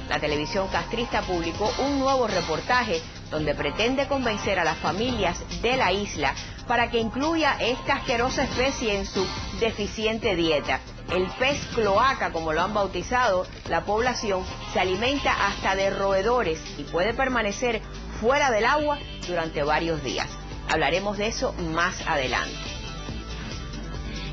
la televisión castrista publicó un nuevo reportaje donde pretende convencer a las familias de la isla para que incluya esta asquerosa especie en su deficiente dieta. El pez cloaca, como lo han bautizado la población, se alimenta hasta de roedores y puede permanecer fuera del agua durante varios días. Hablaremos de eso más adelante.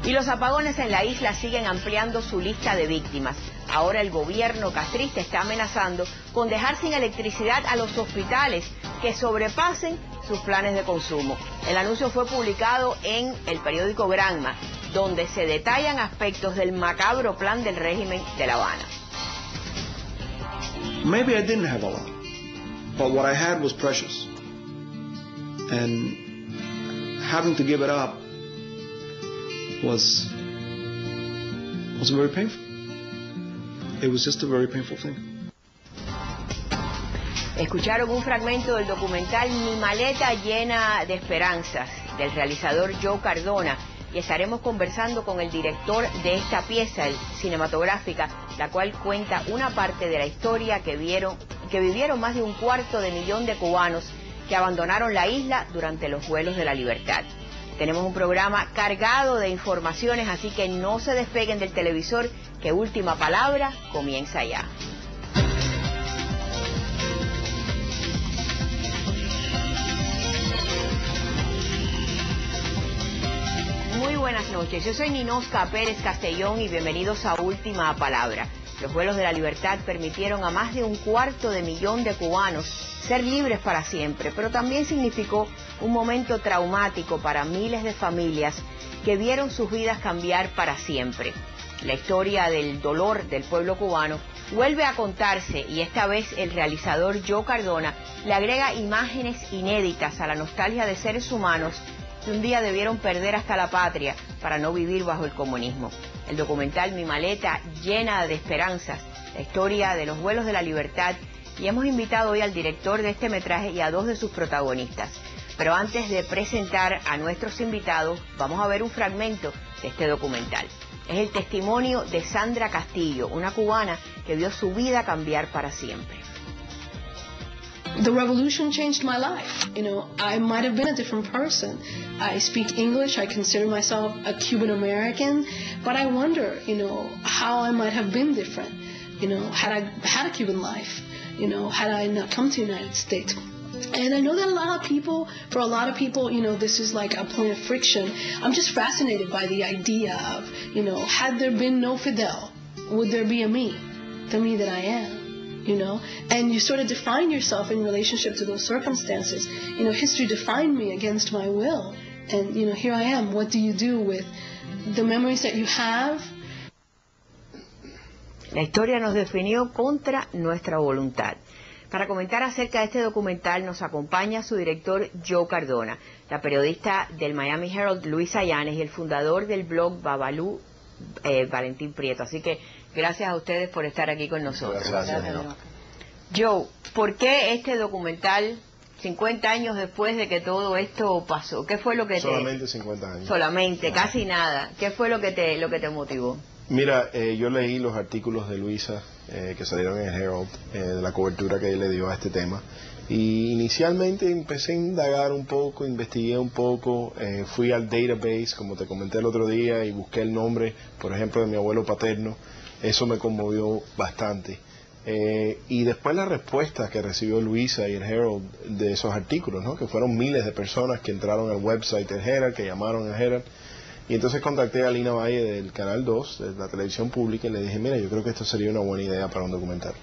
Y los apagones en la isla siguen ampliando su lista de víctimas. Ahora el gobierno castrista está amenazando con dejar sin electricidad a los hospitales que sobrepasen sus planes de consumo. El anuncio fue publicado en el periódico Granma, donde se detallan aspectos del macabro plan del régimen de La Habana. Maybe I didn't have a lot, but what I had was precious. And having to give it up was very painful. It was just a very painful thing. Escucharon un fragmento del documental Mi maleta llena de esperanzas, del realizador Joe Cardona, y estaremos conversando con el director de esta pieza cinematográfica, la cual cuenta una parte de la historia que vivieron más de 250 000 de cubanos que abandonaron la isla durante los vuelos de la libertad. Tenemos un programa cargado de informaciones, así que no se despeguen del televisor, que Última Palabra comienza ya. Muy buenas noches, yo soy Ninosca Pérez Castellón y bienvenidos a Última Palabra. Los vuelos de la libertad permitieron a más de 250 000 de cubanos ser libres para siempre, pero también significó un momento traumático para miles de familias que vieron sus vidas cambiar para siempre. La historia del dolor del pueblo cubano vuelve a contarse y esta vez el realizador Joe Cardona le agrega imágenes inéditas a la nostalgia de seres humanos que un día debieron perder hasta la patria para no vivir bajo el comunismo. El documental Mi maleta llena de esperanzas, la historia de los vuelos de la libertad, y hemos invitado hoy al director de este metraje y a 2 de sus protagonistas. Pero antes de presentar a nuestros invitados, vamos a ver un fragmento de este documental. Es el testimonio de Sandra Castillo, una cubana que vio su vida cambiar para siempre. The revolution changed my life. You know, I might have been a different person. I speak English, I consider myself a Cuban American, but I wonder, you know, how I might have been different, you know, had I had a Cuban life, you know, had I not come to the United States. And I know that for a lot of people, you know, this is like a point of friction. I'm just fascinated by the idea of, you know, had there been no Fidel, would there be a me, the me that I am? You know, and you sort of define yourself in relationship to those circumstances. You know, history defined me against my will, and you know, here I am. What do you do with the memories that you have? La historia nos definió contra nuestra voluntad. Para comentar acerca de este documental nos acompaña su director Joe Cardona, la periodista del Miami Herald Luisa Yanes y el fundador del blog Babalú, Valentín Prieto. Así que gracias a ustedes por estar aquí con nosotros. Gracias. Joe, ¿por qué este documental 50 años después de que todo esto pasó? ¿Qué fue lo que Solamente 50 años. Solamente, casi nada. ¿Qué fue lo que te motivó? Mira, yo leí los artículos de Luisa que salieron en el Herald, de la cobertura que ella le dio a este tema. Y inicialmente empecé a indagar un poco, investigué un poco, fui al database, como te comenté el otro día, y busqué el nombre, por ejemplo, de mi abuelo paterno. Eso me conmovió bastante. Y después la respuesta que recibió Luisa y el Herald de esos artículos, ¿no? Que fueron miles de personas que entraron al website del Herald, que llamaron al Herald. Y entonces contacté a Lina Valle del Canal 2, de la televisión pública, y le dije, mira, yo creo que esto sería una buena idea para un documental.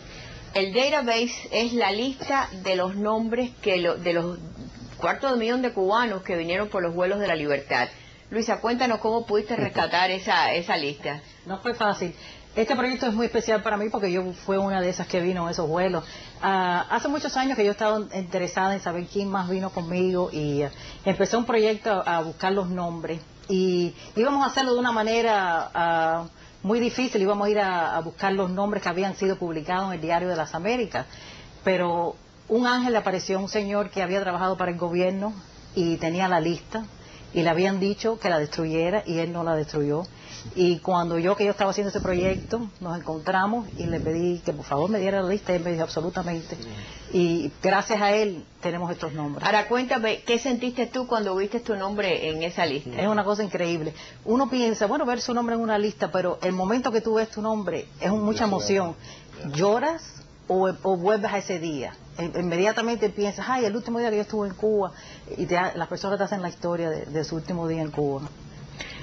El database es la lista de los nombres de los 250 000 de cubanos que vinieron por los vuelos de la libertad. Luisa, cuéntanos cómo pudiste rescatar esa lista. No fue fácil. Este proyecto es muy especial para mí porque yo fui una de esas que vino en esos vuelos. Hace muchos años que yo he estado interesada en saber quién más vino conmigo y empecé un proyecto a buscar los nombres. Y íbamos a hacerlo de una manera muy difícil, íbamos a ir a buscar los nombres que habían sido publicados en el Diario de las Américas. Pero un ángel le apareció a un señor que había trabajado para el gobierno y tenía la lista. y le habían dicho que la destruyera y él no la destruyó. Y cuando yo estaba haciendo este proyecto, nos encontramos y le pedí que por favor me diera la lista y él me dijo absolutamente. Y gracias a él tenemos estos nombres. Ahora cuéntame, ¿qué sentiste tú cuando viste tu nombre en esa lista? Es una cosa increíble. Uno piensa, bueno, ver su nombre en una lista, pero el momento que tú ves tu nombre es mucha emoción. Lloras o vuelves a ese día. Inmediatamente piensas, ay, el último día que yo estuve en Cuba, y las personas te hacen la historia de su último día en Cuba.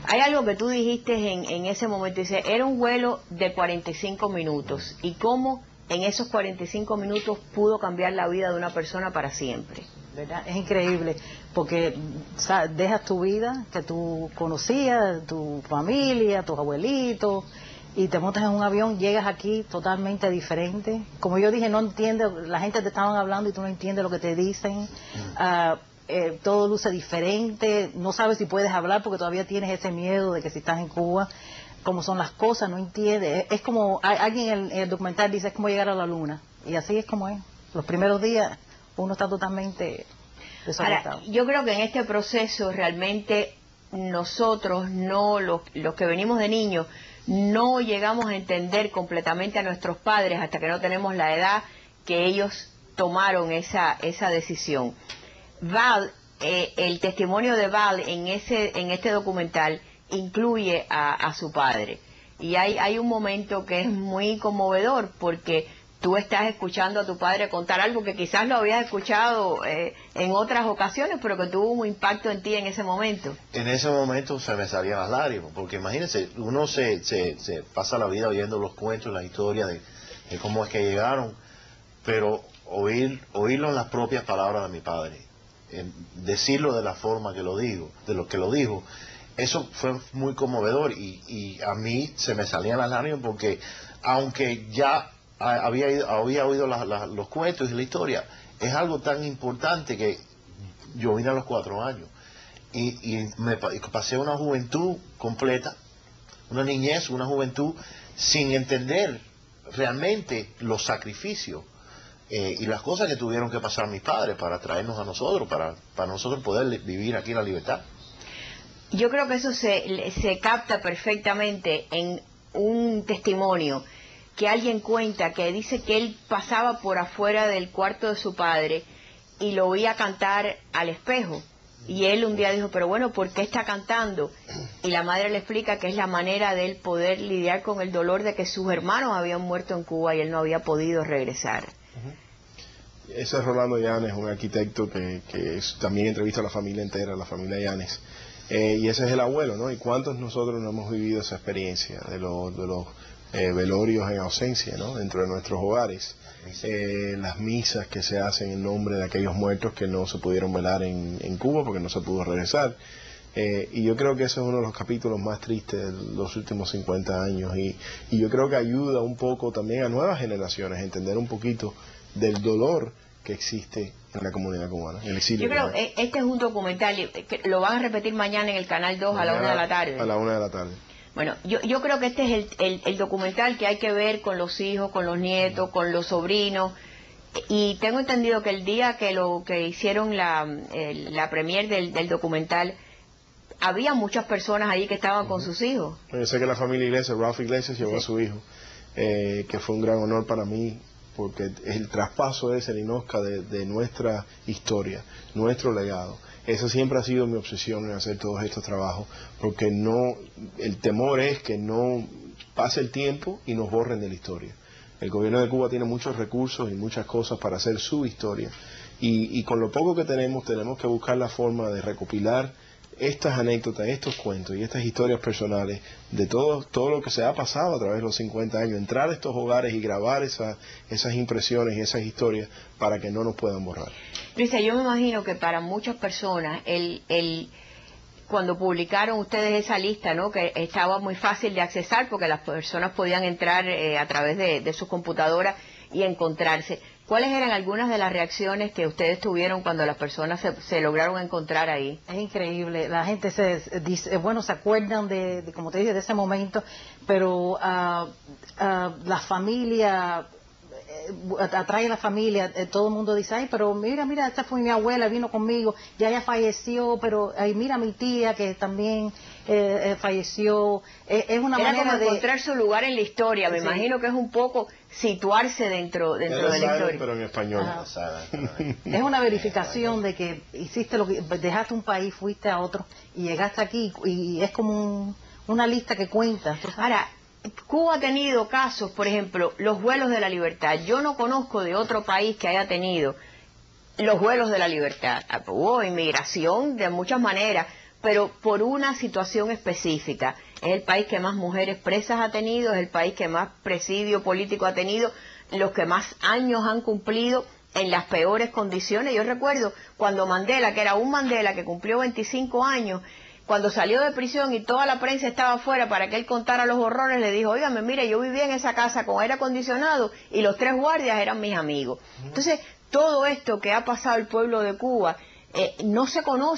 Hay algo que tú dijiste en ese momento, dice, era un vuelo de 45 minutos, y cómo en esos 45 minutos pudo cambiar la vida de una persona para siempre. ¿Verdad? Es increíble, porque dejas tu vida que tú conocías, tu familia, tus abuelitos, y te montas en un avión, llegas aquí totalmente diferente. Como yo dije, no entiendes, la gente te estaban hablando y tú no entiendes lo que te dicen. Todo luce diferente, no sabes si puedes hablar porque todavía tienes ese miedo de que si estás en Cuba, cómo son las cosas, no entiendes. Es como, alguien en el documental dice, es como llegar a la luna, y así es como es. Los primeros días uno está totalmente desorientado. Ahora, yo creo que en este proceso realmente nosotros, no los que venimos de niños, no llegamos a entender completamente a nuestros padres hasta que no tenemos la edad que ellos tomaron esa decisión. Val, el testimonio de Val en este documental incluye a su padre, y hay un momento que es muy conmovedor porque tú estás escuchando a tu padre contar algo que quizás lo habías escuchado en otras ocasiones, pero que tuvo un impacto en ti en ese momento. En ese momento se me salían las lágrimas, porque imagínense, uno se pasa la vida oyendo los cuentos, las historias de cómo es que llegaron, pero oírlo en las propias palabras de mi padre, decirlo de la forma que lo digo, de lo que lo dijo, eso fue muy conmovedor, y a mí se me salían las lágrimas porque aunque ya había oído los cuentos y la historia, es algo tan importante que yo vine a los 4 años y pasé una juventud completa, una niñez, una juventud sin entender realmente los sacrificios y las cosas que tuvieron que pasar mis padres para traernos a nosotros, para nosotros poder vivir aquí la libertad. Yo creo que eso se capta perfectamente en un testimonio que alguien cuenta, que dice que él pasaba por afuera del cuarto de su padre y lo oía cantar al espejo. Y él un día dijo, pero bueno, ¿por qué está cantando? Y la madre le explica que es la manera de él poder lidiar con el dolor de que sus hermanos habían muerto en Cuba y él no había podido regresar. Ese es Rolando Llanes, un arquitecto que también entrevista a la familia entera, la familia Llanes. Y ese es el abuelo, ¿no? ¿Y cuántos nosotros no hemos vivido esa experiencia de los velorios en ausencia, ¿no? Dentro de nuestros hogares? Las misas que se hacen en nombre de aquellos muertos que no se pudieron velar en Cuba porque no se pudo regresar. Y yo creo que ese es uno de los capítulos más tristes de los últimos 50 años. Y yo creo que ayuda un poco también a nuevas generaciones a entender un poquito del dolor que existe en la comunidad cubana, en el exilio. Yo creo que este es un documental que lo van a repetir mañana en el Canal 2 a la 1 de la tarde. A la 1 de la tarde. Bueno, yo creo que este es el documental que hay que ver con los hijos, con los nietos, con los sobrinos. Y tengo entendido que el día que hicieron la premier del documental, había muchas personas allí que estaban con sus hijos. Yo sé que la familia Iglesias, Ralph Iglesias, llevó a su hijo, que fue un gran honor para mí, porque el traspaso es el INOSCA de nuestra historia, nuestro legado. Esa siempre ha sido mi obsesión en hacer todos estos trabajos, porque el temor es que no pase el tiempo y nos borren de la historia. El gobierno de Cuba tiene muchos recursos y muchas cosas para hacer su historia, y con lo poco que tenemos que buscar la forma de recopilar estas anécdotas, estos cuentos y estas historias personales de todo lo que se ha pasado a través de los 50 años, entrar a estos hogares y grabar esas impresiones y esas historias para que no nos puedan borrar. Luisa, yo me imagino que para muchas personas cuando publicaron ustedes esa lista, ¿no?, que estaba muy fácil de accesar porque las personas podían entrar a través de sus computadoras y encontrarse. ¿Cuáles eran algunas de las reacciones que ustedes tuvieron cuando las personas se lograron encontrar ahí? Es increíble. La gente se acuerdan de, como te dije, de ese momento, pero la familia atrae a la familia, todo el mundo dice, ay, pero mira, esta fue mi abuela, vino conmigo, ya ella falleció, pero ay, mira mi tía que también falleció. Es una Era manera como de encontrar su lugar en la historia. Me Sí. imagino que es un poco situarse dentro de la historia. Pero en español. Ajá. Es una verificación de que hiciste lo que dejaste un país, fuiste a otro y llegaste aquí, y es como una lista que cuenta. Ahora, Cuba ha tenido casos, por ejemplo, los vuelos de la libertad. Yo no conozco de otro país que haya tenido los vuelos de la libertad. Hubo inmigración de muchas maneras, pero por una situación específica. Es el país que más mujeres presas ha tenido, es el país que más presidio político ha tenido, los que más años han cumplido en las peores condiciones. Yo recuerdo cuando Mandela, que era un Mandela que cumplió 25 años, cuando salió de prisión y toda la prensa estaba afuera para que él contara los horrores, le dijo, óigame, mire, yo vivía en esa casa con aire acondicionado y los 3 guardias eran mis amigos. Entonces, todo esto que ha pasado el pueblo de Cuba no se conoce.